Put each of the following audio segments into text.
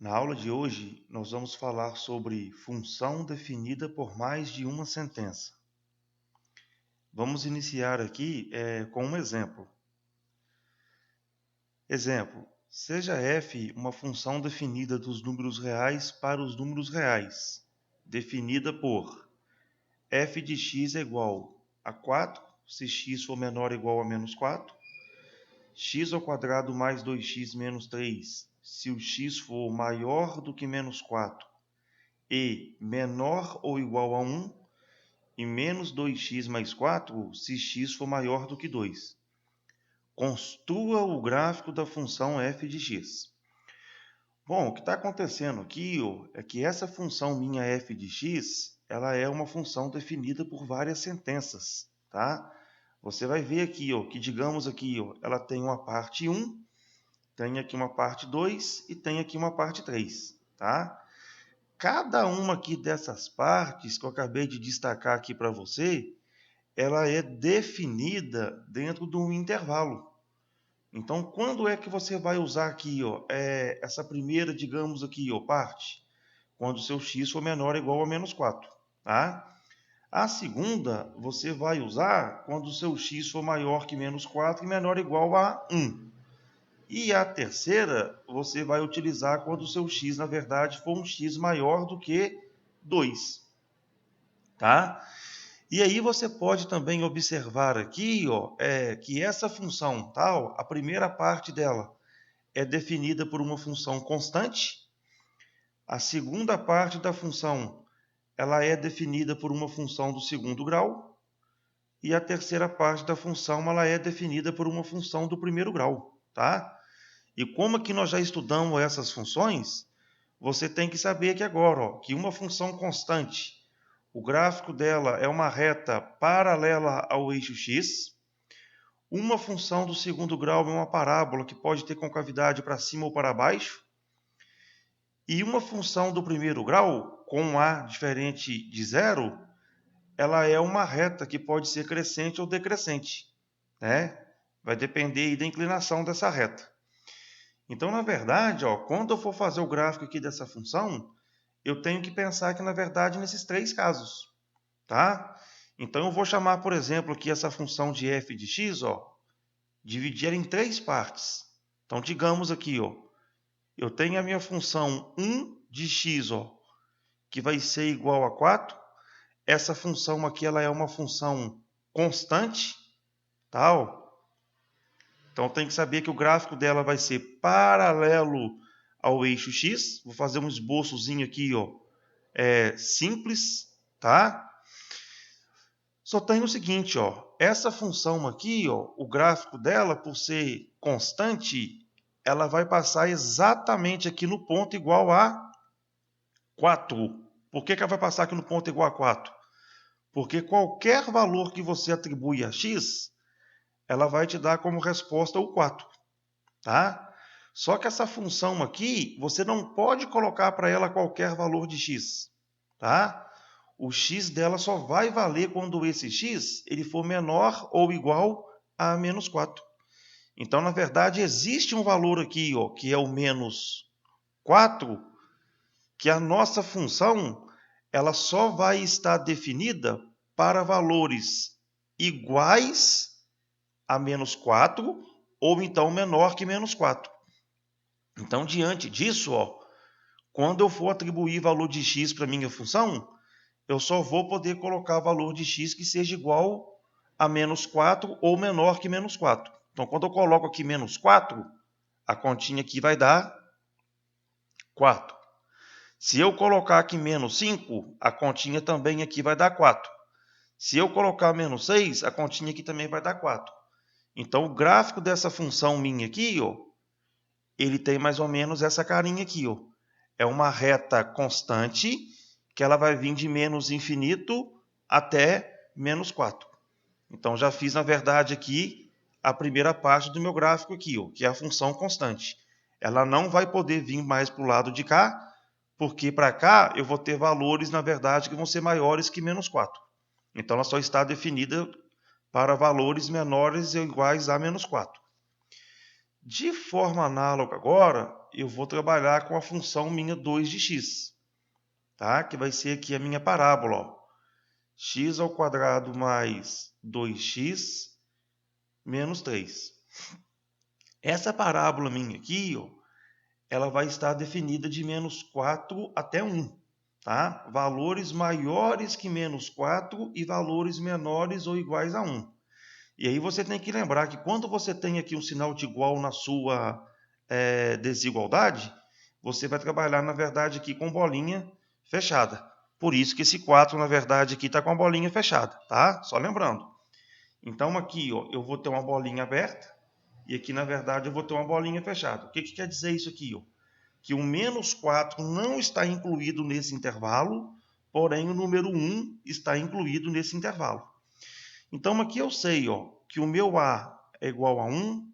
Na aula de hoje, nós vamos falar sobre função definida por mais de uma sentença. Vamos iniciar aqui com um exemplo. Exemplo: seja f uma função definida dos números reais para os números reais, definida por f de x é igual a 4, se x for menor ou igual a menos 4, x ao quadrado mais 2x menos 3, se o x for maior do que menos 4, e menor ou igual a 1, e menos 2x mais 4, se x for maior do que 2. Construa o gráfico da função f de x. Bom, o que está acontecendo aqui é que essa função minha f de x, ela é uma função definida por várias sentenças, tá? Você vai ver aqui, que digamos aqui, ela tem uma parte 1, tem aqui uma parte 2 e tem aqui uma parte 3, tá? Cada uma aqui dessas partes que eu acabei de destacar aqui para você, ela é definida dentro de um intervalo. Então, quando é que você vai usar aqui, essa primeira, digamos aqui, parte? Quando o seu x for menor ou igual a menos 4, tá? A segunda, você vai usar quando o seu x for maior que menos 4 e menor ou igual a 1. E a terceira, você vai utilizar quando o seu x, na verdade, for um x maior do que 2. Tá? E aí você pode também observar aqui que essa função, tal, a primeira parte dela é definida por uma função constante. A segunda parte da função ela é definida por uma função do segundo grau. E a terceira parte da função ela é definida por uma função do primeiro grau. Tá? E como aqui nós já estudamos essas funções, você tem que saber que agora, que uma função constante, o gráfico dela é uma reta paralela ao eixo x. Uma função do segundo grau é uma parábola que pode ter concavidade para cima ou para baixo. E uma função do primeiro grau, com um a diferente de zero, ela é uma reta que pode ser crescente ou decrescente, né? Vai depender aí da inclinação dessa reta. Então, na verdade, quando eu for fazer o gráfico aqui dessa função, eu tenho que pensar que, na verdade, nesses três casos, tá? Então, eu vou chamar, por exemplo, aqui essa função de f de x, dividir ela em três partes. Então, digamos aqui, eu tenho a minha função 1 de x, que vai ser igual a 4. Essa função aqui ela é uma função constante, tá? Então, tem que saber que o gráfico dela vai ser paralelo ao eixo x. Vou fazer um esboçozinho aqui, simples, tá? Só tem o seguinte, essa função aqui, o gráfico dela, por ser constante, ela vai passar exatamente aqui no ponto igual a 4. Por que ela vai passar aqui no ponto igual a 4? Porque qualquer valor que você atribui a x, ela vai te dar como resposta o 4, tá? Só que essa função aqui, você não pode colocar para ela qualquer valor de x, tá? O x dela só vai valer quando esse x ele for menor ou igual a menos 4. Então, na verdade, existe um valor aqui, que é o menos 4, que a nossa função ela só vai estar definida para valores iguais a menos 4 ou então menor que menos 4. Então, diante disso, quando eu for atribuir valor de x para minha função, eu só vou poder colocar valor de x que seja igual a menos 4 ou menor que menos 4. Então, quando eu coloco aqui menos 4, a continha aqui vai dar 4. Se eu colocar aqui menos 5, a continha também aqui vai dar 4. Se eu colocar menos 6, a continha aqui também vai dar 4. Então, o gráfico dessa função minha aqui, ele tem mais ou menos essa carinha aqui. É uma reta constante que ela vai vir de menos infinito até menos 4. Então, já fiz, na verdade, aqui a primeira parte do meu gráfico aqui, que é a função constante. Ela não vai poder vir mais para o lado de cá, porque para cá eu vou ter valores, na verdade, que vão ser maiores que menos 4. Então, ela só está definida para valores menores ou iguais a menos 4. De forma análoga agora, eu vou trabalhar com a função minha 2 de x, tá? Que vai ser aqui a minha parábola, ó. X ao quadrado mais 2x menos 3. Essa parábola minha aqui, ó, ela vai estar definida de menos 4 até 1. Tá? Valores maiores que menos 4 e valores menores ou iguais a 1. E aí você tem que lembrar que quando você tem aqui um sinal de igual na sua desigualdade, você vai trabalhar, na verdade, aqui com bolinha fechada. Por isso que esse 4, na verdade, aqui está com a bolinha fechada, tá? Só lembrando. Então, aqui, ó, eu vou ter uma bolinha aberta e aqui, na verdade, eu vou ter uma bolinha fechada. O que quer dizer isso aqui? Ó? Que o menos 4 não está incluído nesse intervalo, porém o número 1 está incluído nesse intervalo. Então, aqui eu sei, ó, que o meu A é igual a 1,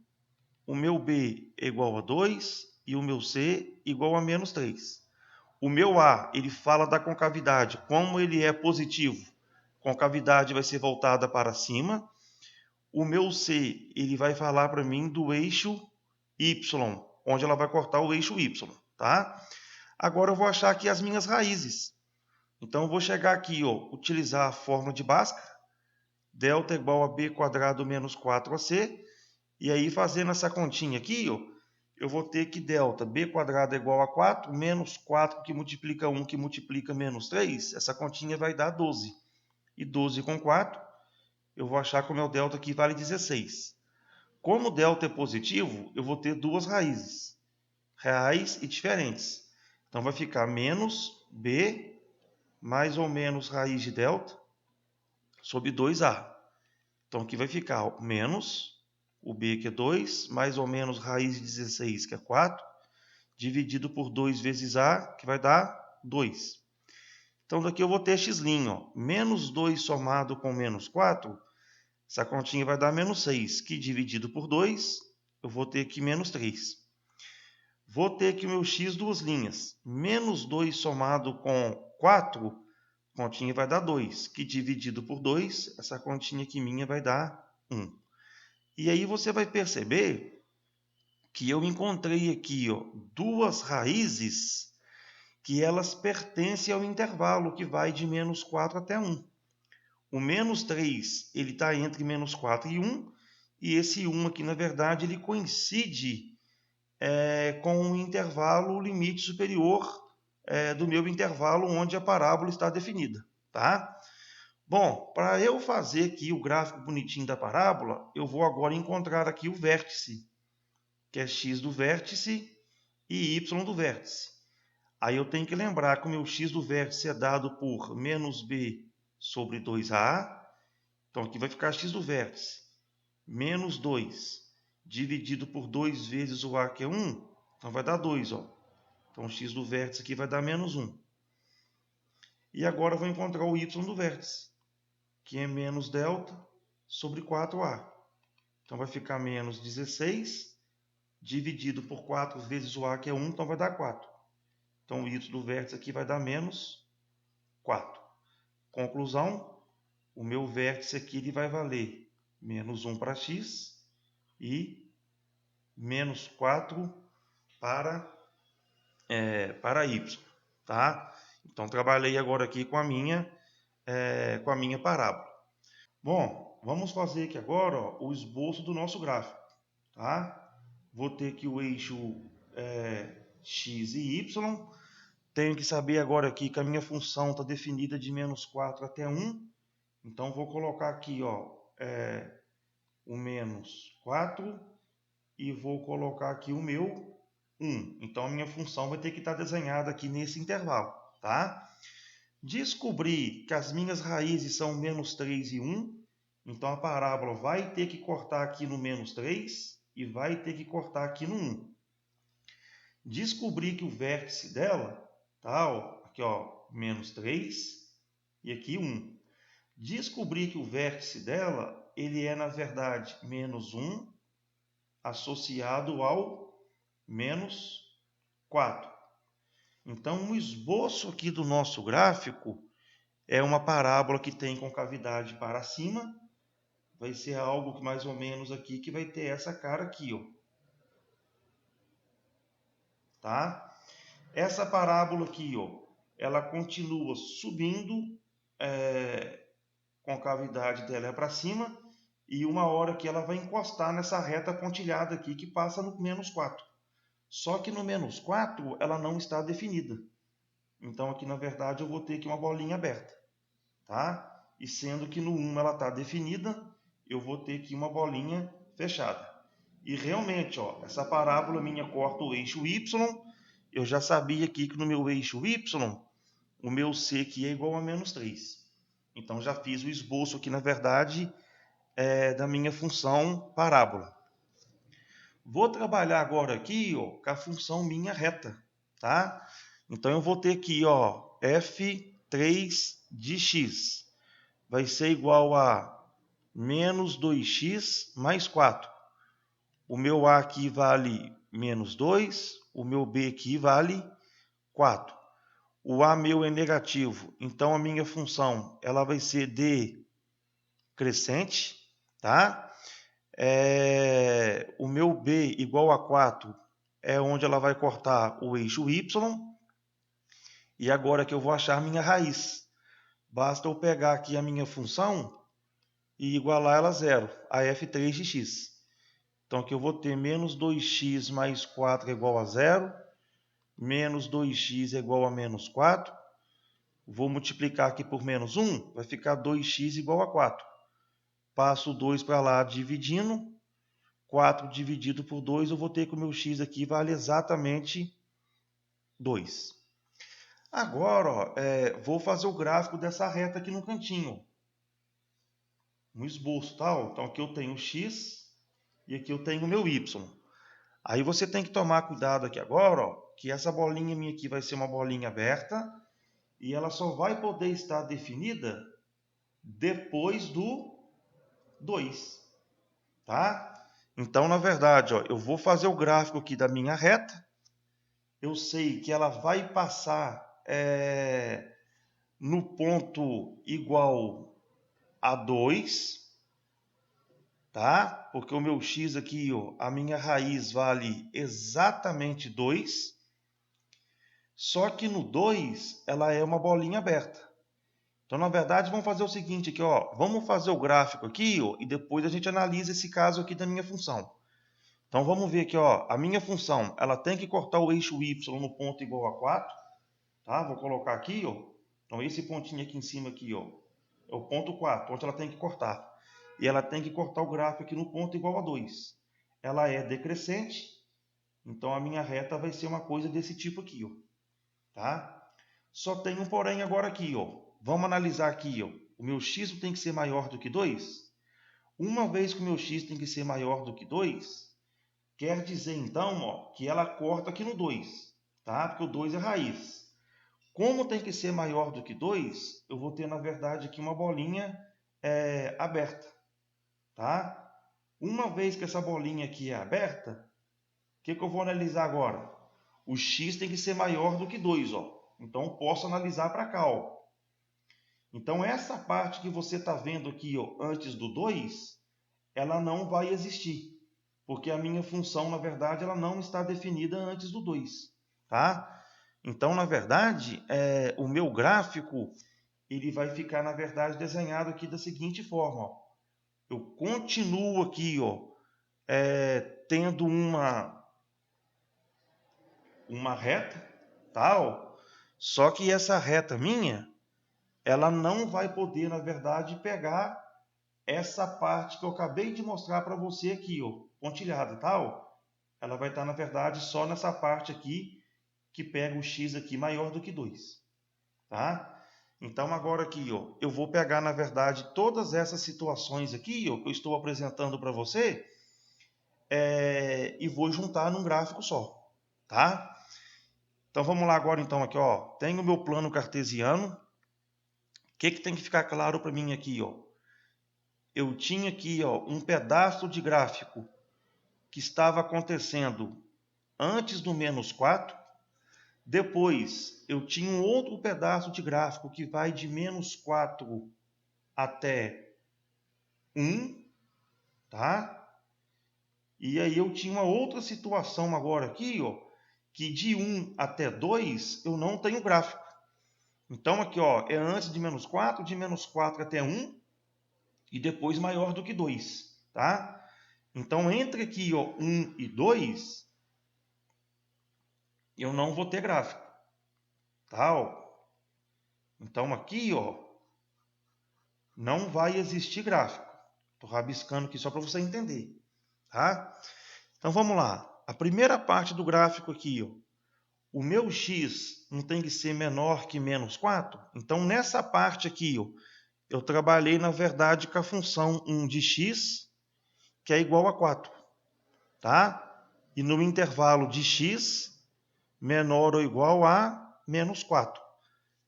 o meu B é igual a 2 e o meu C igual a menos 3. O meu A, ele fala da concavidade. Como ele é positivo, a concavidade vai ser voltada para cima. O meu C, ele vai falar para mim do eixo Y, onde ela vai cortar o eixo Y, tá? Agora eu vou achar aqui as minhas raízes. Então eu vou chegar aqui, ó, utilizar a fórmula de Bhaskara, delta é igual a b quadrado menos 4ac, e aí fazendo essa continha aqui, ó, eu vou ter que delta b quadrado é igual a 4, menos 4 que multiplica 1 que multiplica menos 3, essa continha vai dar 12. E 12 com 4, eu vou achar que o meu delta aqui vale 16. Como o delta é positivo, eu vou ter duas raízes, reais e diferentes. Então vai ficar menos b mais ou menos raiz de delta sobre 2a. Então aqui vai ficar menos o b, que é 2, mais ou menos raiz de 16, que é 4, dividido por 2 vezes a, que vai dar 2. Então daqui eu vou ter x', ó, menos 2 somado com menos 4, essa continha vai dar menos 6, que dividido por 2, eu vou ter aqui menos 3. Vou ter aqui o meu x duas linhas. Menos 2 somado com 4, a continha vai dar 2, que dividido por 2, essa continha aqui minha vai dar 1. E aí você vai perceber que eu encontrei aqui, ó, duas raízes que elas pertencem ao intervalo que vai de menos 4 até 1. O menos 3 ele está entre menos 4 e 1, e esse 1 aqui, na verdade, ele coincide com o intervalo limite superior do meu intervalo onde a parábola está definida. Tá? Bom, para eu fazer aqui o gráfico bonitinho da parábola, eu vou agora encontrar aqui o vértice, que é x do vértice e y do vértice. Aí eu tenho que lembrar que o meu x do vértice é dado por menos b sobre 2a. Então aqui vai ficar x do vértice menos 2 dividido por 2 vezes o a, que é 1. Então vai dar 2. Ó. Então o x do vértice aqui vai dar menos 1. E agora eu vou encontrar o y do vértice, que é menos delta sobre 4a. Então vai ficar menos 16 dividido por 4 vezes o a, que é 1, então vai dar 4. Então o y do vértice aqui vai dar menos 4. Conclusão, o meu vértice aqui ele vai valer menos 1 para x e menos 4 para y. Tá? Então trabalhei agora aqui com a minha parábola. Bom, vamos fazer aqui agora, ó, o esboço do nosso gráfico. Tá? Vou ter aqui o eixo x e y. Tenho que saber agora aqui que a minha função está definida de menos 4 até 1. Então, vou colocar aqui, ó, o menos 4 e vou colocar aqui o meu 1. Então, a minha função vai ter que estar desenhada aqui nesse intervalo. Tá? Descobri que as minhas raízes são menos 3 e 1. Então, a parábola vai ter que cortar aqui no menos 3 e vai ter que cortar aqui no 1. Descobri que o vértice dela, tá, ó, aqui, ó, menos 3 e aqui 1. Descobri que o vértice dela, ele é, na verdade, menos 1 associado ao menos 4. Então, o esboço aqui do nosso gráfico é uma parábola que tem concavidade para cima. Vai ser algo que mais ou menos aqui que vai ter essa cara aqui, ó. tá? Essa parábola aqui, ó, ela continua subindo, com a cavidade dela para cima, e uma hora que ela vai encostar nessa reta pontilhada aqui que passa no menos 4. Só que no menos 4 ela não está definida. Então aqui na verdade eu vou ter aqui uma bolinha aberta, tá? E sendo que no 1 ela está definida, eu vou ter aqui uma bolinha fechada. E realmente, ó, essa parábola minha corta o eixo Y. Eu já sabia aqui que no meu eixo Y, o meu C aqui é igual a menos 3. Então já fiz o esboço aqui, na verdade, da minha função parábola. Vou trabalhar agora aqui, ó, com a função minha reta, tá? Então eu vou ter aqui, ó, f3 de x vai ser igual a menos 2x mais 4. O meu a aqui vale menos 2, o meu b aqui vale 4. O a meu é negativo, então a minha função ela vai ser decrescente, tá? O meu b igual a 4 é onde ela vai cortar o eixo y. E agora que eu vou achar minha raiz, basta eu pegar aqui a minha função e igualar ela a zero, a f3 de x. Então aqui eu vou ter menos 2x mais 4 é igual a zero, menos 2x é igual a menos 4. Vou multiplicar aqui por menos 1, vai ficar 2x igual a 4. Passo o 2 para lá dividindo. 4 dividido por 2, eu vou ter que o meu x aqui vale exatamente 2. Agora, ó, vou fazer o gráfico dessa reta aqui no cantinho. Um esboço, tá? Então aqui eu tenho o x e aqui eu tenho o meu y. Aí você tem que tomar cuidado aqui agora, ó, que essa bolinha minha aqui vai ser uma bolinha aberta e ela só vai poder estar definida depois do 2, tá? Então, na verdade, ó, eu vou fazer o gráfico aqui da minha reta. Eu sei que ela vai passar no ponto igual a 2, tá? Porque o meu x aqui, ó, a minha raiz vale exatamente 2. Só que no 2, ela é uma bolinha aberta. Então, na verdade, vamos fazer o seguinte aqui, ó. Vamos fazer o gráfico aqui, ó, e depois a gente analisa esse caso aqui da minha função. Então, vamos ver aqui, ó. A minha função, ela tem que cortar o eixo y no ponto igual a 4. Tá? Vou colocar aqui, ó. Então, esse pontinho aqui em cima, aqui, ó, é o ponto 4, onde ela tem que cortar. E ela tem que cortar o gráfico aqui no ponto igual a 2. Ela é decrescente, então a minha reta vai ser uma coisa desse tipo aqui, ó. Tá? Só tem um porém agora aqui, ó. Vamos analisar aqui, ó. O meu x tem que ser maior do que 2. Uma vez que o meu x tem que ser maior do que 2, quer dizer então, ó, que ela corta aqui no 2, tá? Porque o 2 é raiz. Como tem que ser maior do que 2, eu vou ter, na verdade, aqui uma bolinha aberta, tá? Uma vez que essa bolinha aqui é aberta, o que eu vou analisar agora? O x tem que ser maior do que 2, ó. Então, eu posso analisar para cá, ó. Então, essa parte que você está vendo aqui, ó, antes do 2, ela não vai existir. Porque a minha função, na verdade, ela não está definida antes do 2, tá? Então, na verdade, o meu gráfico ele vai ficar, na verdade, desenhado aqui da seguinte forma. Ó. Eu continuo aqui, ó, tendo uma reta, tá? Ó. Só que essa reta minha, ela não vai poder, na verdade, pegar essa parte que eu acabei de mostrar para você aqui, ó, pontilhada, tá? Ó. Ela vai estar, na verdade, só nessa parte aqui, que pega o x aqui maior do que 2, tá? Então, agora aqui, ó, eu vou pegar, na verdade, todas essas situações aqui, ó, que eu estou apresentando para você, e vou juntar num gráfico só, tá? Então, vamos lá agora, então, aqui, ó, tenho o meu plano cartesiano. O que tem que ficar claro para mim aqui, ó? Eu tinha aqui, ó, um pedaço de gráfico que estava acontecendo antes do menos 4. Depois, eu tinha um outro pedaço de gráfico que vai de menos 4 até 1, tá? E aí eu tinha uma outra situação agora aqui, ó, que de 1 até 2 eu não tenho gráfico. Então aqui ó, é antes de menos 4, de menos 4 até 1 e depois maior do que 2. Tá? Então entre aqui ó, 1 e 2 eu não vou ter gráfico. Tá? Então aqui ó, não vai existir gráfico. Estou rabiscando aqui só para você entender. Tá? Então vamos lá. A primeira parte do gráfico aqui, ó, o meu x não tem que ser menor que menos 4? Então nessa parte aqui, ó, eu trabalhei na verdade com a função 1 de x, que é igual a 4. Tá? E no intervalo de x menor ou igual a menos 4.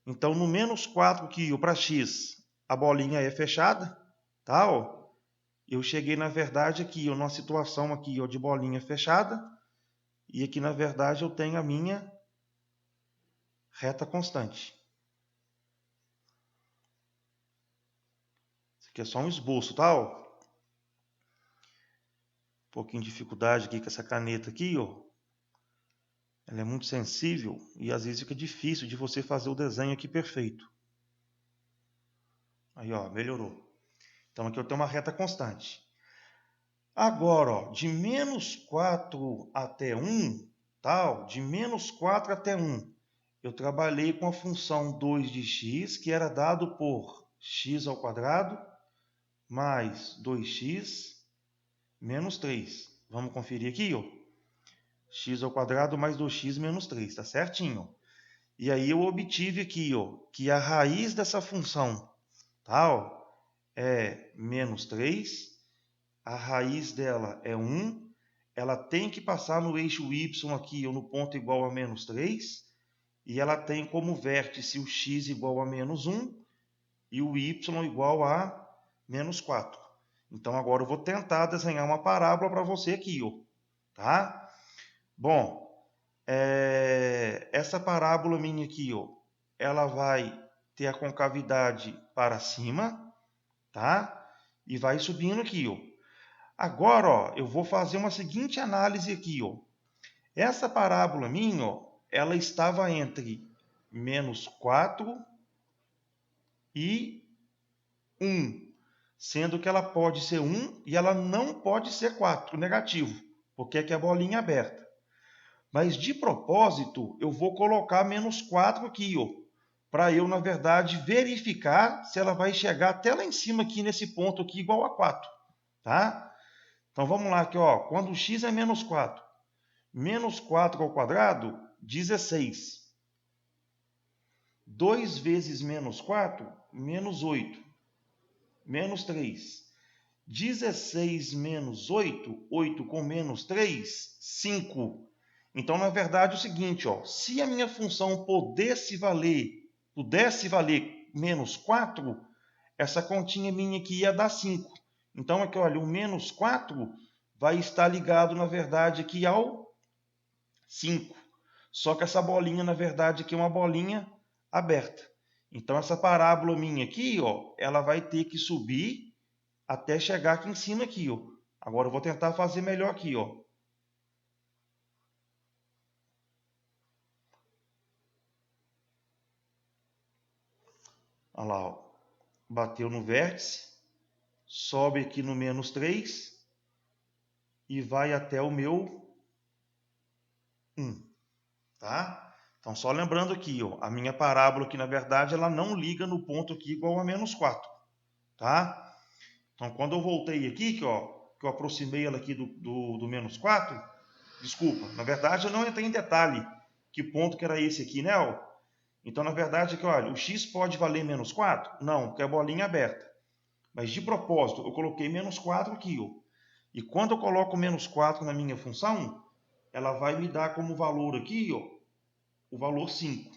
Então no menos 4 aqui, para x, a bolinha é fechada. Tá? Ó, eu cheguei na verdade aqui, ó, numa situação aqui, ó, de bolinha fechada. E aqui, na verdade, eu tenho a minha reta constante. Isso aqui é só um esboço, tá? Ó. Um pouquinho de dificuldade aqui com essa caneta aqui, ó. Ela é muito sensível e às vezes fica difícil de você fazer o desenho aqui perfeito. Aí, ó, melhorou. Então aqui eu tenho uma reta constante. Agora, ó, de menos 4 até 1, tá? Ó, de menos 4 até 1, eu trabalhei com a função 2 de x, que era dado por x ao quadrado mais 2x menos 3. Vamos conferir aqui, ó. X ao quadrado mais 2x menos 3, tá certinho? E aí eu obtive aqui, ó, que a raiz dessa função, tá, ó, é menos 3, a raiz dela é 1, ela tem que passar no eixo y aqui, ou no ponto igual a menos 3, e ela tem como vértice o x igual a menos 1 e o y igual a menos 4. Então agora eu vou tentar desenhar uma parábola para você aqui, ó, tá? Bom, essa parábola minha aqui, ó, ela vai ter a concavidade para cima, tá? E vai subindo aqui, ó. Agora, ó, eu vou fazer uma seguinte análise aqui, ó. Essa parábola minha, ó, ela estava entre menos 4 e 1, sendo que ela pode ser 1 e ela não pode ser 4, negativo, porque aqui é a bolinha aberta. Mas de propósito, eu vou colocar menos 4 aqui, ó, para eu, na verdade, verificar se ela vai chegar até lá em cima aqui nesse ponto aqui igual a 4, tá? Então vamos lá aqui, ó, quando x é menos 4, menos 4 ao quadrado, 16. 2 vezes menos 4, menos 8. Menos 3. 16 menos 8, 8 com menos 3, 5. Então, na verdade, é o seguinte, ó, se a minha função pudesse valer menos 4, essa continha minha aqui ia dar 5. Então, aqui, olha, o menos 4 vai estar ligado, na verdade, aqui ao 5. Só que essa bolinha, na verdade, aqui é uma bolinha aberta. Então, essa parábola minha aqui, ó, ela vai ter que subir até chegar aqui em cima aqui, ó. Agora eu vou tentar fazer melhor aqui, ó. Olha lá, ó. Bateu no vértice, sobe aqui no menos 3 e vai até o meu 1, tá? Então só lembrando aqui, ó, a minha parábola aqui, na verdade, ela não liga no ponto aqui igual a menos 4, tá? Então quando eu voltei aqui, que eu aproximei ela aqui do menos 4, desculpa, na verdade eu não entrei em detalhe que ponto que era esse aqui, né? Ó? Então, na verdade, aqui, olha, o x pode valer menos 4? Não, porque é a bolinha aberta. Mas, de propósito, eu coloquei menos 4 aqui. Ó. E quando eu coloco menos 4 na minha função, ela vai me dar como valor aqui, ó, o valor 5.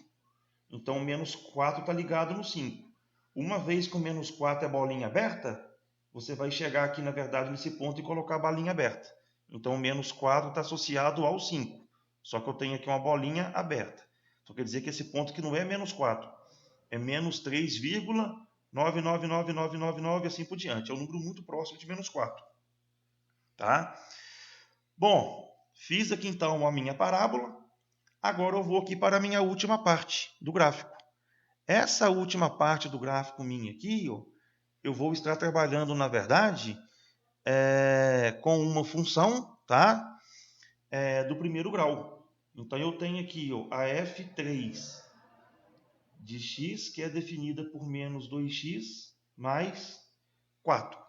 Então, o menos 4 está ligado no 5. Uma vez que o menos 4 é a bolinha aberta, você vai chegar aqui, na verdade, nesse ponto e colocar a bolinha aberta. Então, o menos 4 está associado ao 5. Só que eu tenho aqui uma bolinha aberta. Então, quer dizer que esse ponto aqui não é menos 4. É menos 3,999999, assim por diante. É um número muito próximo de menos 4. Tá? Bom, fiz aqui então a minha parábola. Agora eu vou aqui para a minha última parte do gráfico. Essa última parte do gráfico minha aqui, ó, eu vou estar trabalhando, na verdade, com uma função, tá? Do primeiro grau. Então eu tenho aqui, ó, a f3 de x, que é definida por menos 2x mais 4,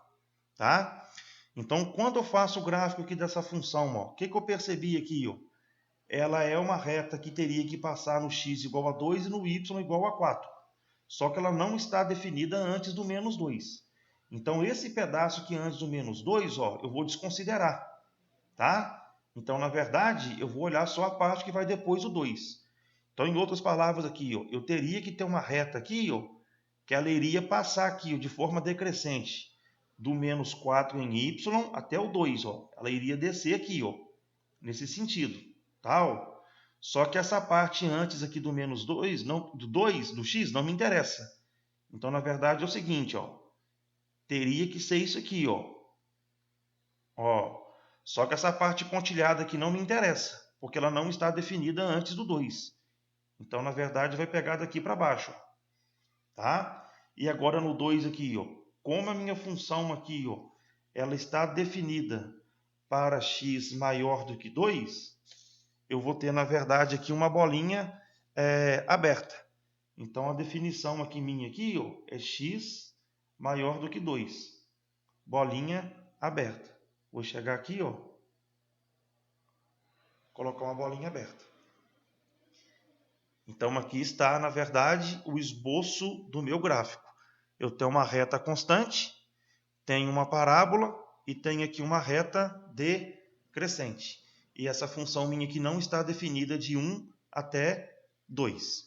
tá? Então, quando eu faço o gráfico aqui dessa função, ó, o que eu percebi aqui? Ó? Ela é uma reta que teria que passar no x igual a 2 e no y igual a 4. Só que ela não está definida antes do menos 2. Então, esse pedaço aqui antes do menos 2, ó, eu vou desconsiderar, tá? Então, na verdade, eu vou olhar só a parte que vai depois do 2. Então, em outras palavras aqui, ó, eu teria que ter uma reta aqui, ó, que ela iria passar aqui, ó, de forma decrescente, do menos 4 em y até o 2. Ó. Ela iria descer aqui, ó, nesse sentido. Tá, ó. Só que essa parte antes aqui do menos 2, não, do 2, do x, não me interessa. Então, na verdade, é o seguinte, ó, teria que ser isso aqui, ó. Só que essa parte pontilhada aqui não me interessa, porque ela não está definida antes do 2. Então, na verdade, vai pegar daqui para baixo. Tá? E agora no 2 aqui, ó, como a minha função aqui, ó, ela está definida para x maior do que 2, eu vou ter, na verdade, aqui uma bolinha aberta. Então, a definição aqui minha aqui, ó, é x maior do que 2. Bolinha aberta. Vou chegar aqui, ó, colocar uma bolinha aberta. Então, aqui está, na verdade, o esboço do meu gráfico. Eu tenho uma reta constante, tenho uma parábola e tenho aqui uma reta decrescente. E essa função minha aqui não está definida de 1 até 2.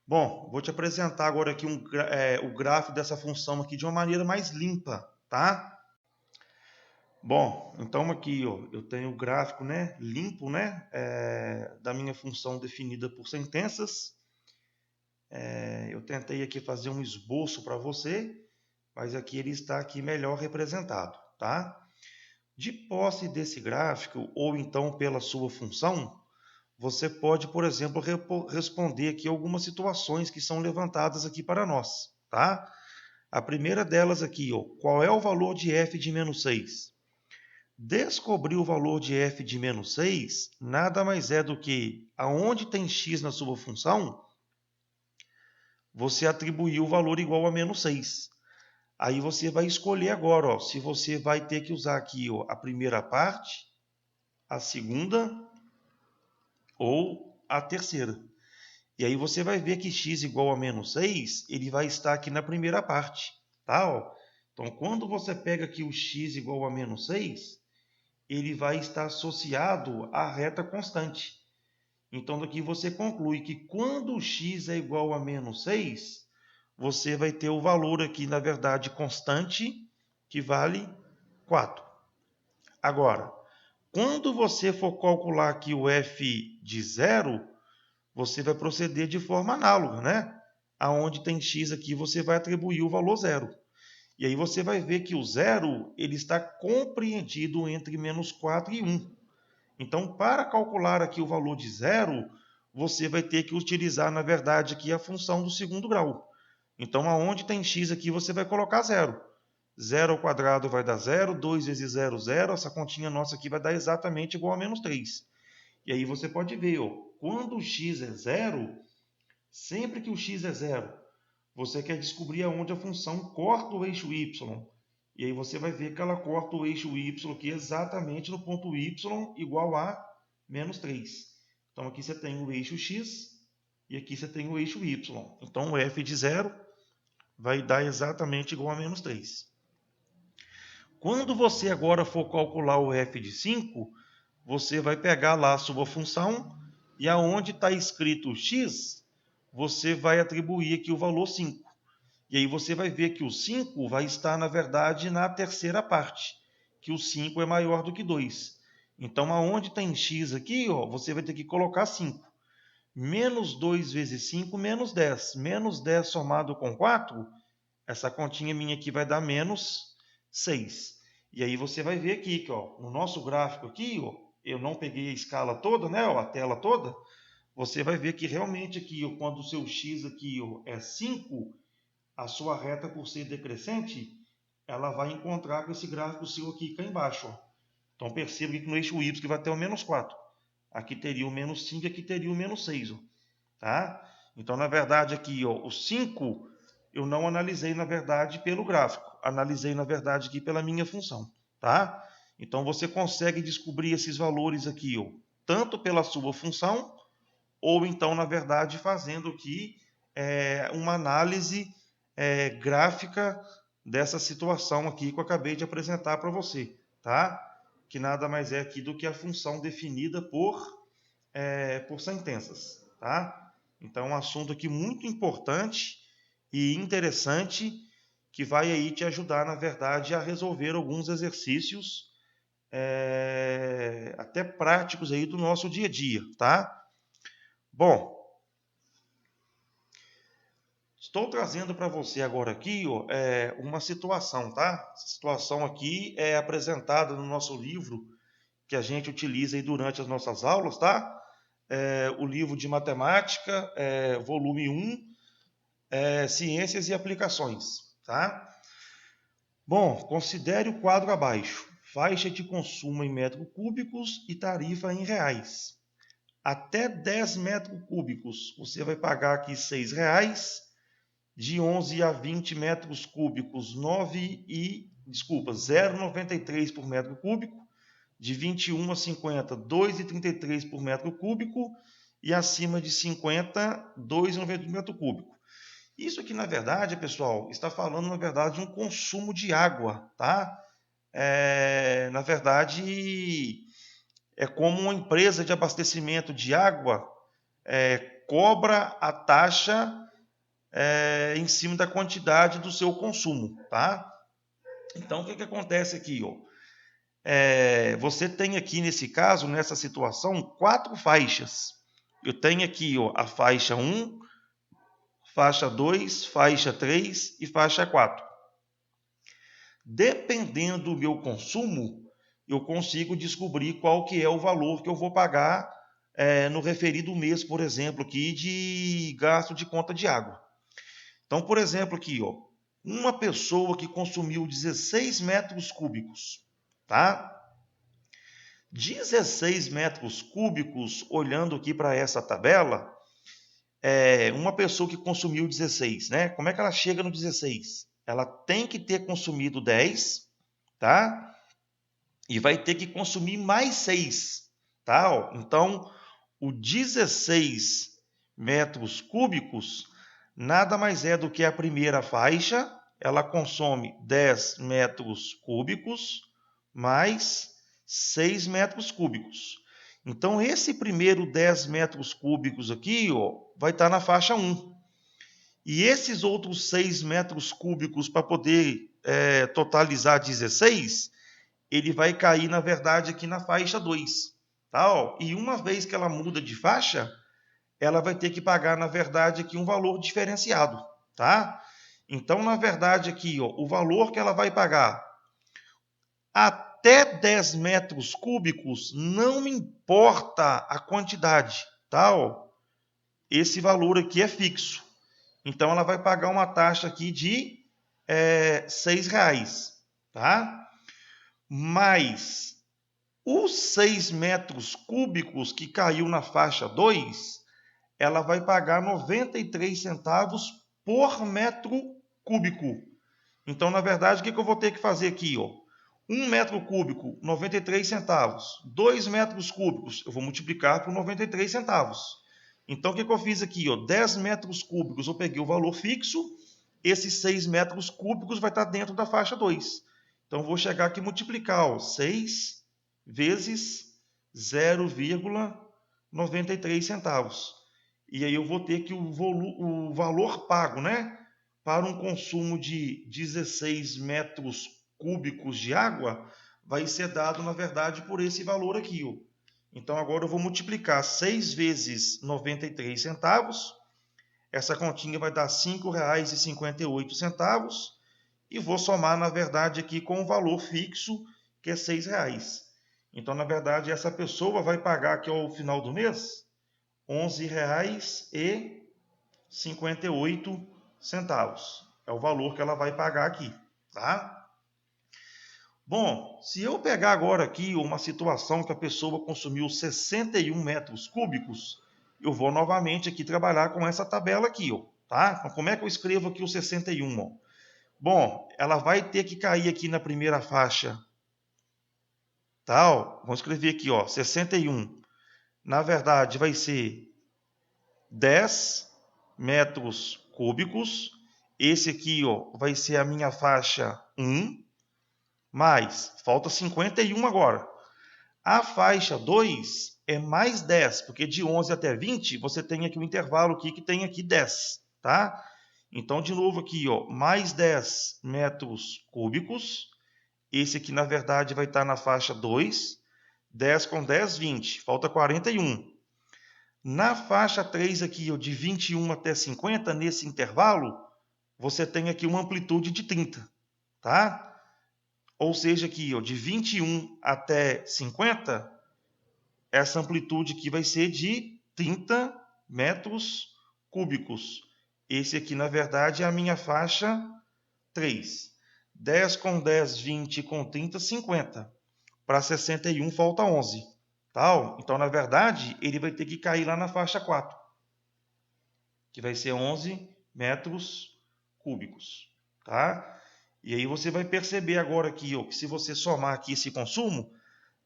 Bom, vou te apresentar agora aqui o gráfico dessa função aqui de uma maneira mais limpa, tá? Bom, então aqui, ó, eu tenho o gráfico, né, limpo, né, da minha função definida por sentenças. Eu tentei aqui fazer um esboço para você, mas aqui ele está aqui melhor representado, tá? De posse desse gráfico, ou então pela sua função, você pode, por exemplo, responder aqui algumas situações que são levantadas aqui para nós, tá? A primeira delas aqui, ó, qual é o valor de f de menos 6? Descobrir o valor de f de menos 6 nada mais é do que, aonde tem x na sua função, você atribuiu o valor igual a menos 6. Aí você vai escolher agora, ó, se você vai ter que usar aqui, ó, a primeira parte, a segunda ou a terceira. E aí você vai ver que x igual a menos 6, ele vai estar aqui na primeira parte, tá? Ó. Então, quando você pega aqui o x igual a menos 6, ele vai estar associado à reta constante. Então, daqui você conclui que quando x é igual a menos 6, você vai ter o valor aqui, na verdade, constante, que vale 4. Agora, quando você for calcular aqui o f de 0, você vai proceder de forma análoga, né? Aonde tem x aqui, você vai atribuir o valor 0. E aí você vai ver que o 0 ele está compreendido entre menos 4 e 1. Então, para calcular aqui o valor de 0, você vai ter que utilizar, na verdade, aqui a função do segundo grau. Então, aonde tem x aqui, você vai colocar 0. 0 ao quadrado vai dar 0, 2 vezes 0, 0. Essa continha nossa aqui vai dar exatamente igual a menos 3. E aí você pode ver, ó, quando o x é 0, sempre que o x é 0, você quer descobrir aonde a função corta o eixo y. E aí você vai ver que ela corta o eixo y aqui exatamente no ponto y igual a menos 3. Então aqui você tem o eixo x e aqui você tem o eixo y. Então o f de 0 vai dar exatamente igual a menos 3. Quando você agora for calcular o f de 5, você vai pegar lá a sua função e aonde está escrito x, você vai atribuir aqui o valor 5. E aí você vai ver que o 5 vai estar, na verdade, na terceira parte, que o 5 é maior do que 2. Então, aonde tem x aqui, ó, você vai ter que colocar 5. Menos 2 vezes 5, menos 10. Menos 10 somado com 4, essa continha minha aqui vai dar menos 6. E aí você vai ver aqui que, ó, no nosso gráfico aqui, ó, eu não peguei a escala toda, né, ó, a tela toda, você vai ver que realmente aqui, ó, quando o seu x aqui, ó, é 5, a sua reta, por ser decrescente, ela vai encontrar com esse gráfico seu aqui cá embaixo. Ó. Então perceba que no eixo y que vai ter o menos 4. Aqui teria o menos 5 e aqui teria o menos 6. Ó. Tá? Então, na verdade, aqui, ó, o 5 eu não analisei, na verdade, pelo gráfico. Analisei, na verdade, aqui pela minha função. Tá? Então, você consegue descobrir esses valores aqui, ó, tanto pela sua função, ou então, na verdade, fazendo aqui uma análise gráfica dessa situação aqui que eu acabei de apresentar para você. Tá? Que nada mais é aqui do que a função definida por sentenças. Tá? Então, é um assunto aqui muito importante e interessante que vai aí te ajudar, na verdade, a resolver alguns exercícios até práticos aí do nosso dia a dia, tá? Bom, estou trazendo para você agora aqui ó, uma situação, tá? Essa situação aqui é apresentada no nosso livro que a gente utiliza aí durante as nossas aulas, tá? O livro de matemática, volume 1, ciências e aplicações, tá? Bom, considere o quadro abaixo. Faixa de consumo em metros cúbicos e tarifa em reais. Até 10 metros cúbicos, você vai pagar aqui R$ 6,00. De 11 a 20 metros cúbicos, 0,93 por metro cúbico. De 21 a 50, 2,33 por metro cúbico. E acima de 50, 2,90 por metro cúbico. Isso aqui, na verdade, pessoal, está falando, na verdade, de um consumo de água, tá? Na verdade, é como uma empresa de abastecimento de água cobra a taxa em cima da quantidade do seu consumo, tá? Então, o que acontece aqui, ó? Você tem aqui, nesse caso, nessa situação, 4 faixas. Eu tenho aqui, ó, a faixa 1, faixa 2, faixa 3 e faixa 4. Dependendo do meu consumo, eu consigo descobrir qual que é o valor que eu vou pagar no referido mês, por exemplo, aqui de gasto de conta de água. Então, por exemplo, aqui, ó, uma pessoa que consumiu 16 metros cúbicos, tá? 16 metros cúbicos, olhando aqui para essa tabela, uma pessoa que consumiu 16, né? Como é que ela chega no 16? Ela tem que ter consumido 10, tá? E vai ter que consumir mais 6, tá? Então, o 16 metros cúbicos nada mais é do que a primeira faixa, ela consome 10 metros cúbicos mais 6 metros cúbicos. Então, esse primeiro 10 metros cúbicos aqui ó, vai estar na faixa 1. E esses outros 6 metros cúbicos para poder totalizar 16, ele vai cair, na verdade, aqui na faixa 2. Tá? Ó, e uma vez que ela muda de faixa, ela vai ter que pagar, na verdade, aqui um valor diferenciado. Tá? Então, na verdade, aqui, ó, o valor que ela vai pagar até 10 metros cúbicos, não me importa a quantidade. Tá? Ó, esse valor aqui é fixo. Então, ela vai pagar uma taxa aqui de R$ 6,00. Tá? Mas os 6 metros cúbicos que caiu na faixa 2, ela vai pagar 93 centavos por metro cúbico. Então, na verdade, o que eu vou ter que fazer aqui? Ó? 1 metro cúbico, 93 centavos. 2 metros cúbicos, eu vou multiplicar por 93 centavos. Então, o que eu fiz aqui? Ó? 10 metros cúbicos, eu peguei o valor fixo. Esses 6 metros cúbicos vai estar dentro da faixa 2. Então, eu vou chegar aqui e multiplicar. Ó, 6 vezes 0,93 centavos. E aí eu vou ter que o valor pago, né, para um consumo de 16 metros cúbicos de água vai ser dado, na verdade, por esse valor aqui. Ó. Então, agora eu vou multiplicar 6 vezes 93 centavos. Essa continha vai dar R$ 5,58. E vou somar, na verdade, aqui com o valor fixo, que é R$ 6,00. Então, na verdade, essa pessoa vai pagar aqui ao final do mês R$ 11,58. É o valor que ela vai pagar aqui, tá? Bom, se eu pegar agora aqui uma situação que a pessoa consumiu 61 metros cúbicos, eu vou novamente aqui trabalhar com essa tabela aqui, ó, tá? Então, como é que eu escrevo aqui o 61? Ó? Bom, ela vai ter que cair aqui na primeira faixa, tá? Ó, vamos escrever aqui, ó, 61. Na verdade, vai ser 10 metros cúbicos. Esse aqui, ó, vai ser a minha faixa 1, mais, falta 51 agora. A faixa 2 é mais 10, porque de 11 até 20, você tem aqui um intervalo aqui que tem aqui 10, tá? Então, de novo aqui, ó, mais 10 metros cúbicos. Esse aqui, na verdade, vai estar na faixa 2. 10 com 10, 20. Falta 41. Na faixa 3 aqui, ó, de 21 até 50, nesse intervalo, você tem aqui uma amplitude de 30, tá? Ou seja, aqui, ó, de 21 até 50, essa amplitude aqui vai ser de 30 metros cúbicos. Esse aqui, na verdade, é a minha faixa 3. 10 com 10, 20 com 30, 50. Para 61 falta 11. Tá? Então, na verdade, ele vai ter que cair lá na faixa 4, que vai ser 11 metros cúbicos. Tá? E aí você vai perceber agora aqui, ó, que se você somar aqui esse consumo,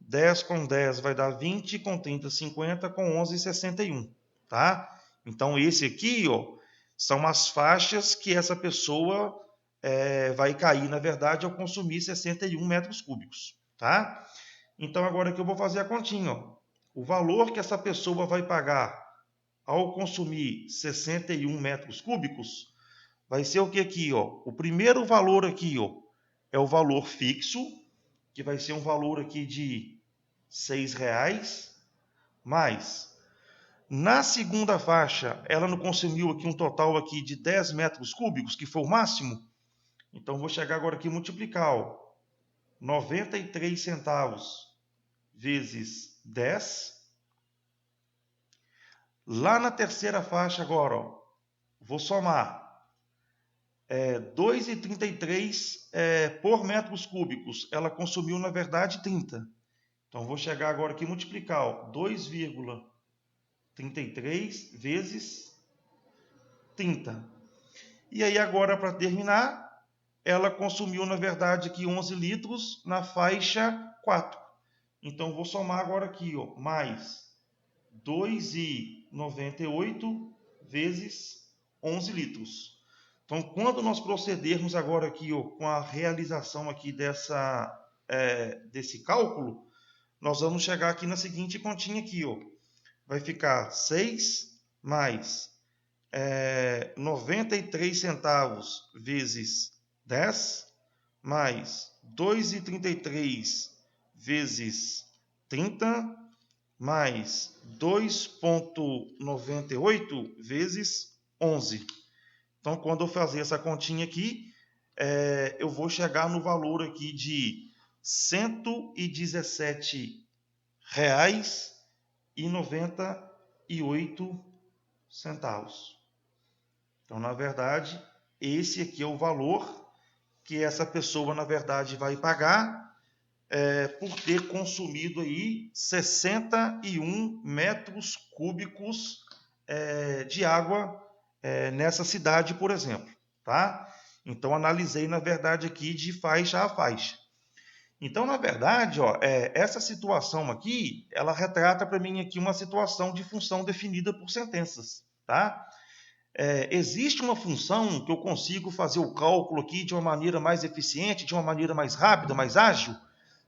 10 com 10 vai dar 20, com 30, 50, com 11, 61. Tá? Então, esse aqui, ó, são as faixas que essa pessoa vai cair, na verdade, ao consumir 61 metros cúbicos. Tá? Então, agora que eu vou fazer a continha. Ó. O valor que essa pessoa vai pagar ao consumir 61 metros cúbicos vai ser o que aqui? Ó? O primeiro valor aqui, ó, é o valor fixo, que vai ser um valor aqui de R$6, mais na segunda faixa ela não consumiu aqui um total aqui de 10 metros cúbicos, que foi o máximo. Então vou chegar agora aqui e multiplicar, ó, 93 centavos vezes 10. Lá na terceira faixa agora, ó, vou somar 2,33 por metros cúbicos. Ela consumiu, na verdade, 30. Então, vou chegar agora aqui e multiplicar 2,33 vezes 30. E aí, agora, para terminar, ela consumiu, na verdade, aqui 11 litros na faixa 4. Então, vou somar agora aqui, ó, mais 2,98 vezes 11 litros. Então, quando nós procedermos agora aqui, ó, com a realização aqui desse cálculo, nós vamos chegar aqui na seguinte continha aqui, ó. Vai ficar 6 mais 93 centavos vezes 10, mais 2,33 vezes 30, mais 2,98 vezes 11. Então, quando eu fazer essa continha aqui, eu vou chegar no valor aqui de R$117,98. Então, na verdade, esse aqui é o valor que essa pessoa, na verdade, vai pagar por ter consumido aí 61 metros cúbicos de água nessa cidade, por exemplo. Tá? Então, analisei, na verdade, aqui de faixa a faixa. Então, na verdade, ó, essa situação aqui, ela retrata para mim aqui uma situação de função definida por sentenças. Tá? Existe uma função que eu consigo fazer o cálculo aqui de uma maneira mais eficiente, de uma maneira mais rápida, mais ágil,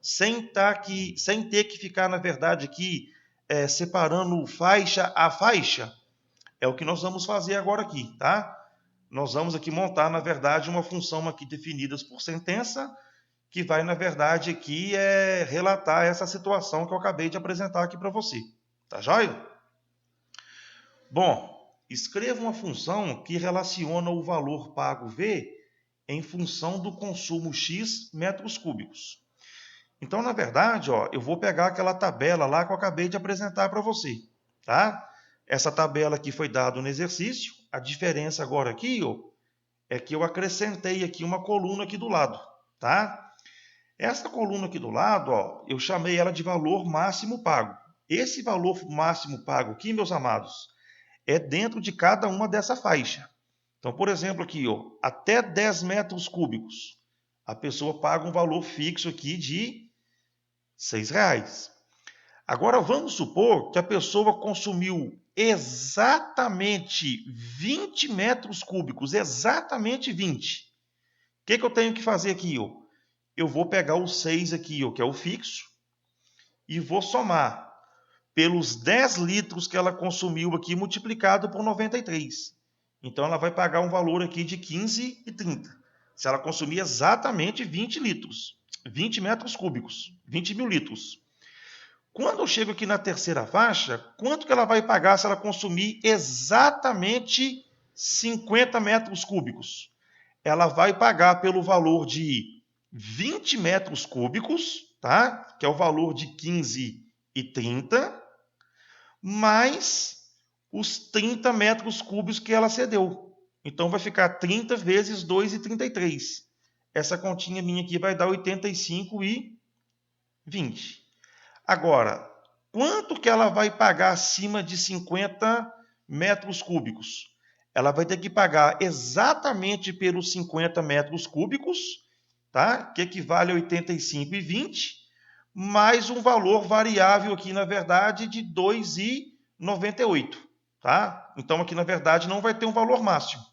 sem ter que ficar, na verdade, aqui separando faixa a faixa. É o que nós vamos fazer agora aqui, tá? Nós vamos aqui montar, na verdade, uma função aqui definida por sentença, que vai, na verdade, aqui relatar essa situação que eu acabei de apresentar aqui para você. Tá joia? Bom, escreva uma função que relaciona o valor pago V em função do consumo X metros cúbicos. Então, na verdade, ó, eu vou pegar aquela tabela lá que eu acabei de apresentar para você. Tá? essa tabela aqui foi dada no exercício. A diferença agora aqui, ó, é que eu acrescentei aqui uma coluna aqui do lado, tá? Essa coluna aqui do lado, ó, eu chamei ela de valor máximo pago. Esse valor máximo pago aqui, meus amados, é dentro de cada uma dessa faixa. Então, por exemplo, aqui, ó, até 10 metros cúbicos, a pessoa paga um valor fixo aqui de R$6. Agora, vamos supor que a pessoa consumiu exatamente 20 metros cúbicos, exatamente 20. O que eu tenho que fazer aqui? Ó? Eu vou pegar o 6 aqui, ó, que é o fixo, e vou somar pelos 10 litros que ela consumiu aqui, multiplicado por 93. Então, ela vai pagar um valor aqui de 15,30. Se ela consumir exatamente 20 litros, 20 metros cúbicos, 20 mil litros. Quando eu chego aqui na terceira faixa, quanto que ela vai pagar se ela consumir exatamente 50 metros cúbicos? Ela vai pagar pelo valor de 20 metros cúbicos, tá? Que é o valor de 15,30, mais os 30 metros cúbicos que ela cedeu. Então, vai ficar 30 vezes 2,33. Essa continha minha aqui vai dar 85,20. Agora, quanto que ela vai pagar acima de 50 metros cúbicos? Ela vai ter que pagar exatamente pelos 50 metros cúbicos, tá? Que equivale a 85,20, mais um valor variável aqui, na verdade, de 2,98, tá? Então, aqui, na verdade, não vai ter um valor máximo,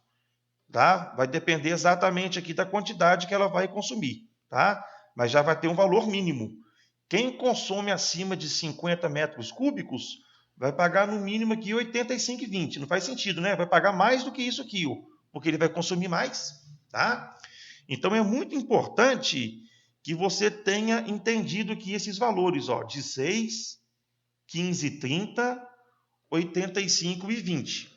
tá? Vai depender exatamente aqui da quantidade que ela vai consumir, tá? Mas já vai ter um valor mínimo. Quem consome acima de 50 metros cúbicos vai pagar no mínimo aqui 85,20. Não faz sentido, né? Vai pagar mais do que isso aqui, ó, porque ele vai consumir mais, tá? Então, é muito importante que você tenha entendido aqui esses valores, ó, de 6, 15,30, 85,20,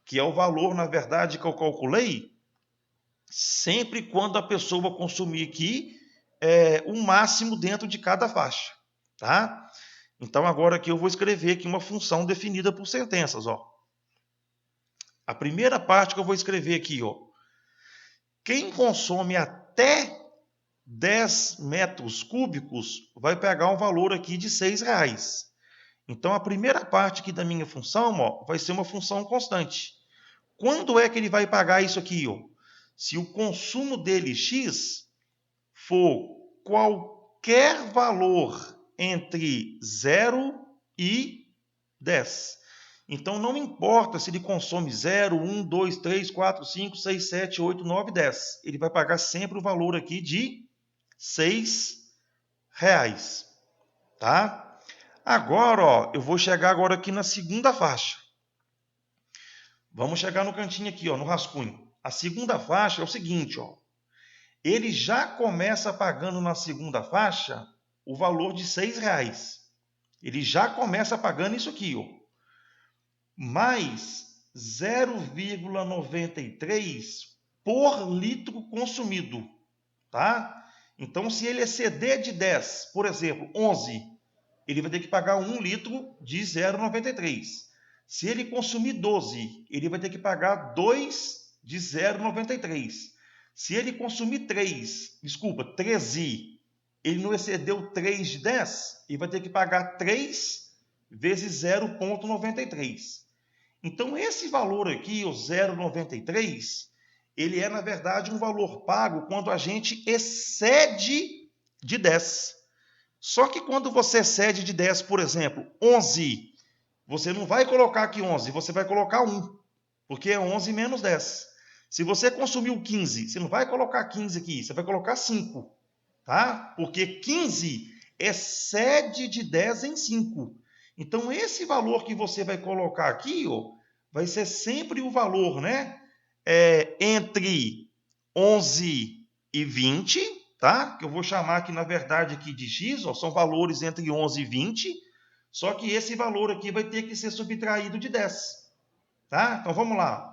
que é o valor, na verdade, que eu calculei sempre quando a pessoa consumir aqui o máximo dentro de cada faixa, tá? Então, agora aqui eu vou escrever aqui uma função definida por sentenças, ó. A primeira parte que eu vou escrever aqui, ó. Quem consome até 10 metros cúbicos vai pegar um valor aqui de R$6. Então, a primeira parte aqui da minha função, ó, vai ser uma função constante. Quando é que ele vai pagar isso aqui, ó? Se o consumo dele, X, for qualquer valor entre 0 e 10. Então, não importa se ele consome 0, 1, 2, 3, 4, 5, 6, 7, 8, 9, 10. Ele vai pagar sempre o valor aqui de R$6. Tá? Agora, ó, eu vou chegar agora aqui na segunda faixa. Vamos chegar no cantinho aqui, ó, no rascunho. A segunda faixa é o seguinte, ó. Ele já começa pagando na segunda faixa o valor de R$6. Ele já começa pagando isso aqui, ó. Mais 0,93 por litro consumido, tá? Então, se ele exceder de 10, por exemplo, 11, ele vai ter que pagar 1 litro de 0,93. Se ele consumir 12, ele vai ter que pagar 2 de 0,93. Se ele consumir 13, ele não excedeu 3 de 10, ele vai ter que pagar 3 vezes 0,93. Então, esse valor aqui, o 0,93, ele é, na verdade, um valor pago quando a gente excede de 10. Só que quando você excede de 10, por exemplo, 11, você não vai colocar aqui 11, você vai colocar 1, porque é 11 menos 10. Se você consumiu 15, você não vai colocar 15 aqui, você vai colocar 5, tá? Porque 15 excede de 10 em 5. Então, esse valor que você vai colocar aqui, ó, vai ser sempre o valor, né? Entre 11 e 20, tá? Que eu vou chamar aqui, na verdade, aqui de x, ó, são valores entre 11 e 20, só que esse valor aqui vai ter que ser subtraído de 10, tá? Então, vamos lá.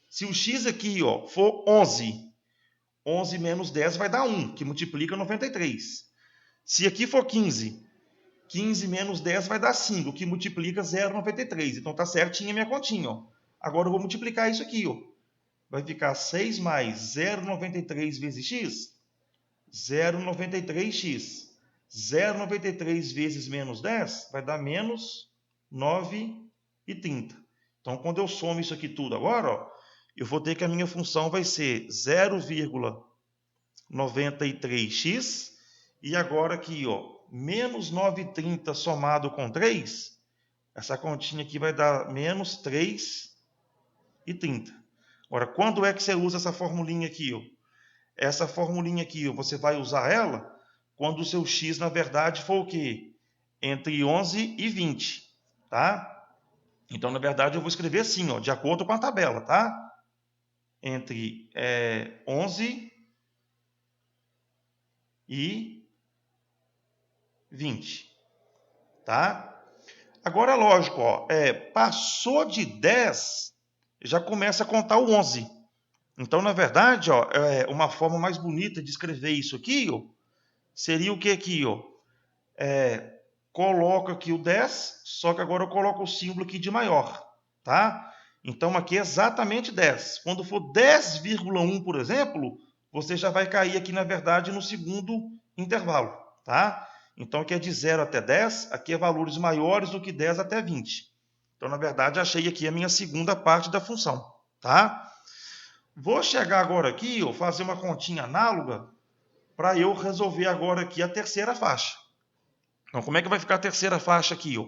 Se o x aqui, ó, for 11, 11 menos 10 vai dar 1, que multiplica 93. Se aqui for 15, 15 menos 10 vai dar 5, que multiplica 0,93. Então tá certinha a minha continha. Ó. Agora eu vou multiplicar isso aqui. Ó. Vai ficar 6 mais 0,93 vezes x, 0,93x. 0,93 vezes menos 10 vai dar menos 9,30. Então, quando eu somo isso aqui tudo agora, ó, eu vou ter que a minha função vai ser 0,93x. E agora aqui, ó, menos 9,30 somado com 3, essa continha aqui vai dar menos 3,30. Agora, quando é que você usa essa formulinha aqui? Ó? Essa formulinha aqui, ó, você vai usar ela quando o seu x, na verdade, for o quê? Entre 11 e 20, tá? Então, na verdade, eu vou escrever assim, ó, de acordo com a tabela, tá? Entre 11 e 20, tá? Agora, lógico, ó, passou de 10, já começa a contar o 11. Então, na verdade, ó, uma forma mais bonita de escrever isso aqui, ó, seria o que aqui? Ó? Coloco aqui o 10, só que agora eu coloco o símbolo aqui de maior. Tá? Então, aqui é exatamente 10. Quando for 10,1, por exemplo, você já vai cair aqui, na verdade, no segundo intervalo. Tá? Então, aqui é de 0 até 10, aqui é valores maiores do que 10 até 20. Então, na verdade, achei aqui a minha segunda parte da função. Tá? Vou chegar agora aqui, ó, fazer uma continha análoga para eu resolver agora aqui a terceira faixa. Então, como é que vai ficar a terceira faixa aqui? Ó?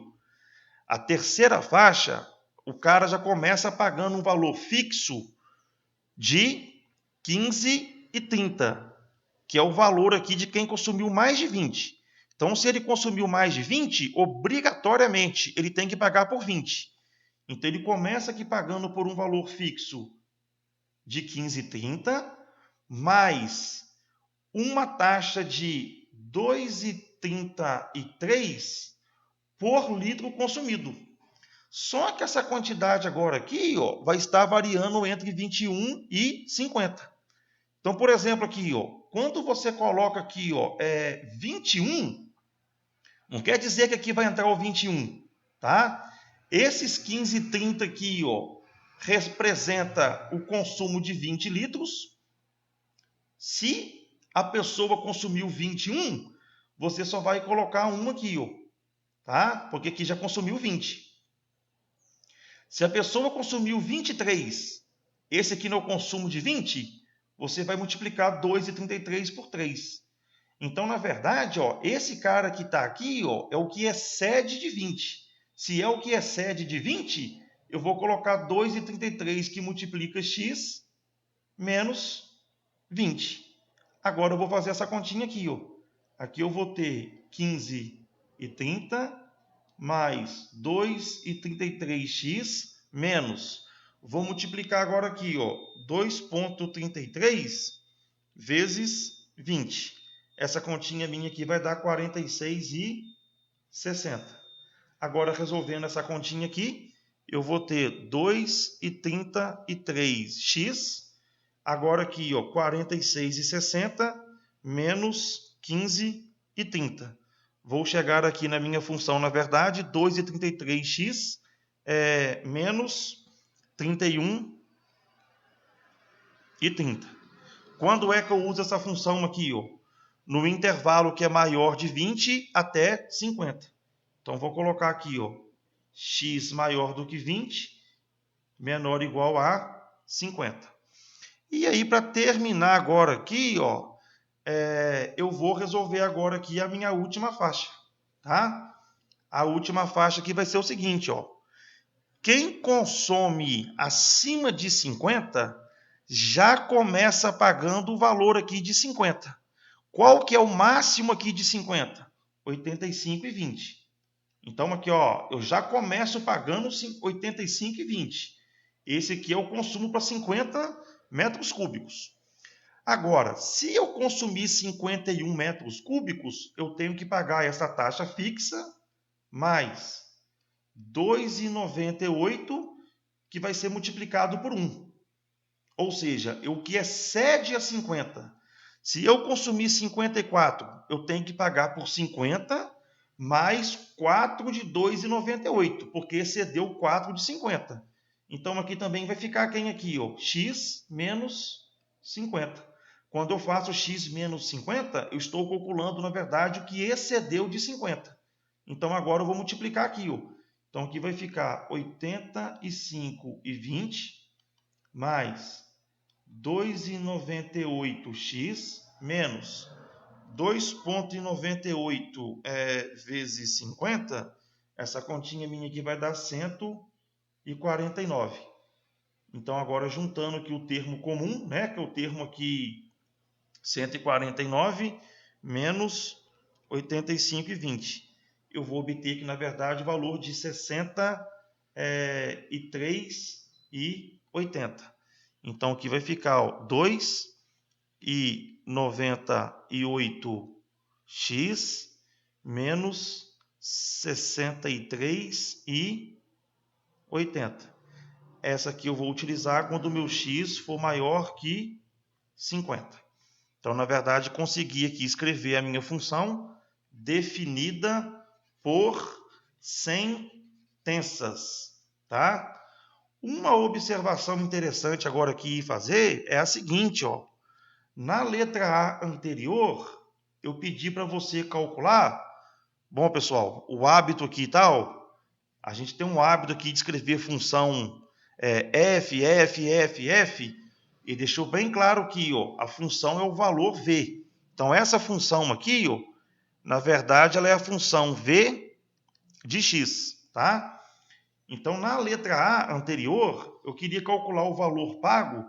A terceira faixa, o cara já começa pagando um valor fixo de 15,30, que é o valor aqui de quem consumiu mais de 20. Então, se ele consumiu mais de 20, obrigatoriamente ele tem que pagar por 20. Então, ele começa aqui pagando por um valor fixo de 15,30, mais uma taxa de 2,33 por litro consumido. Só que essa quantidade agora aqui, ó, vai estar variando entre 21 e 50. Então, por exemplo, aqui, ó, quando você coloca aqui, ó, 21, não quer dizer que aqui vai entrar o 21, tá? Esses 15,30 aqui, ó, representa o consumo de 20 litros. Se a pessoa consumiu 21, você só vai colocar um aqui, ó, tá? Porque aqui já consumiu 20. Se a pessoa consumiu 23, esse aqui no consumo de 20, você vai multiplicar 2,33 por 3. Então, na verdade, ó, esse cara que está aqui, ó, é o que excede de 20. Se é o que excede de 20, eu vou colocar 2,33 que multiplica x menos 20. Agora eu vou fazer essa continha aqui. Ó. Aqui eu vou ter 15,30 mais 2,33x menos. Vou multiplicar agora aqui, ó, 2,33 vezes 20. Essa continha minha aqui vai dar 46,60. Agora, resolvendo essa continha aqui, eu vou ter 2,33x. Agora aqui, ó, 46,60 menos 15,30. Vou chegar aqui na minha função, na verdade, 2,33x menos 31,30. Quando é que eu uso essa função aqui? Ó? No intervalo que é maior de 20 até 50. Então, vou colocar aqui, ó, x maior do que 20, menor ou igual a 50. E aí, para terminar agora aqui, ó, eu vou resolver agora aqui a minha última faixa. Tá? A última faixa aqui vai ser o seguinte, ó. Quem consome acima de 50 já começa pagando o valor aqui de 50. Qual que é o máximo aqui de 50? 85,20. Então aqui, ó, eu já começo pagando 85,20. Esse aqui é o consumo para 50 metros cúbicos. Agora, se eu consumir 51 metros cúbicos, eu tenho que pagar essa taxa fixa mais 2,98, que vai ser multiplicado por 1. Ou seja, o que excede a 50. Se eu consumir 54, eu tenho que pagar por 50 mais 4 de 2,98, porque excedeu 4 de 50. Então, aqui também vai ficar quem aqui? Ó? X menos 50. Quando eu faço x menos 50, eu estou calculando, na verdade, o que excedeu de 50. Então, agora eu vou multiplicar aqui. Ó. Então, aqui vai ficar 85,20 mais 2,98x menos 2,98 vezes 50. Essa continha minha aqui vai dar 149. Então, agora juntando aqui o termo comum, né, que é o termo aqui 149 menos 85,20. Eu vou obter aqui, na verdade, o valor de 63,80. Então, aqui vai ficar 2,98x menos 63,80. Essa aqui eu vou utilizar quando o meu x for maior que 50. Então, na verdade, consegui aqui escrever a minha função definida por sentenças, tá? Uma observação interessante agora aqui fazer é a seguinte, ó. Na letra A anterior, eu pedi para você calcular. Bom, pessoal, o hábito aqui e tal, a gente tem um hábito aqui de escrever função f, e deixou bem claro que ó, a função é o valor v. Então, essa função aqui, ó, na verdade, ela é a função v de x, tá? Então, na letra A anterior, eu queria calcular o valor pago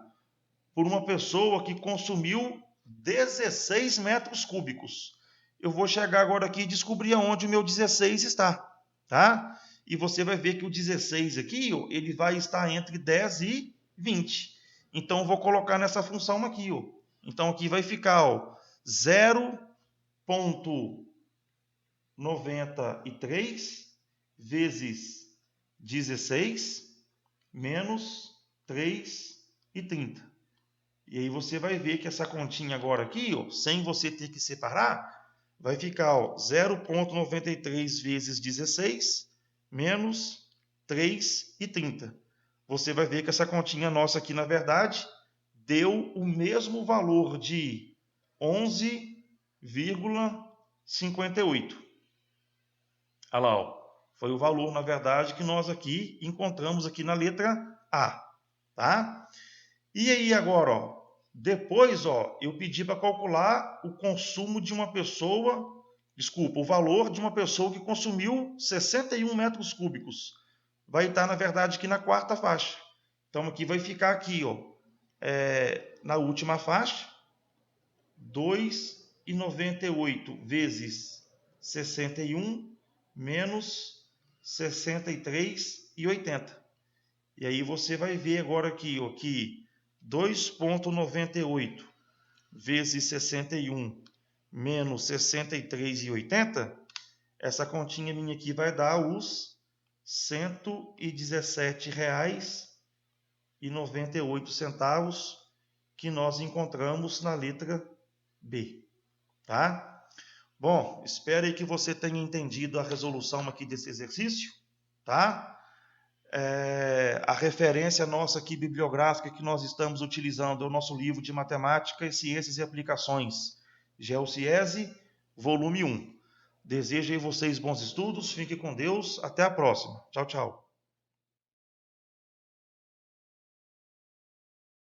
por uma pessoa que consumiu 16 metros cúbicos. Eu vou chegar agora aqui e descobrir onde o meu 16 está, tá? E você vai ver que o 16 aqui, ó, ele vai estar entre 10 e 20. Então, eu vou colocar nessa função aqui, ó. Então, aqui vai ficar, ó, 0,93 vezes 16 menos 3,30. E aí você vai ver que essa continha agora aqui, ó, sem você ter que separar, vai ficar 0,93 vezes 16 menos 3,30. Você vai ver que essa continha nossa aqui, na verdade, deu o mesmo valor de 11,58. Olha lá, ó. Foi o valor, na verdade, que nós aqui encontramos aqui na letra A, tá? E aí agora, ó, depois, ó, eu pedi para calcular o consumo de uma pessoa, o valor de uma pessoa que consumiu 61 metros cúbicos. Vai estar, na verdade, aqui na quarta faixa. Então, aqui vai ficar aqui, ó, na última faixa, 2,98 vezes 61 menos 63,80. E aí você vai ver agora aqui, ó, que 2,98 vezes 61 menos 63,80, essa continha minha aqui vai dar os R$ 117,98 que nós encontramos na letra B, tá? Bom, espero aí que você tenha entendido a resolução aqui desse exercício, tá? A referência nossa aqui bibliográfica que nós estamos utilizando é o nosso livro de Matemática, Ciências e Aplicações, GeoCiese, volume 1. Desejo aí vocês bons estudos, fiquem com Deus, até a próxima. Tchau, tchau.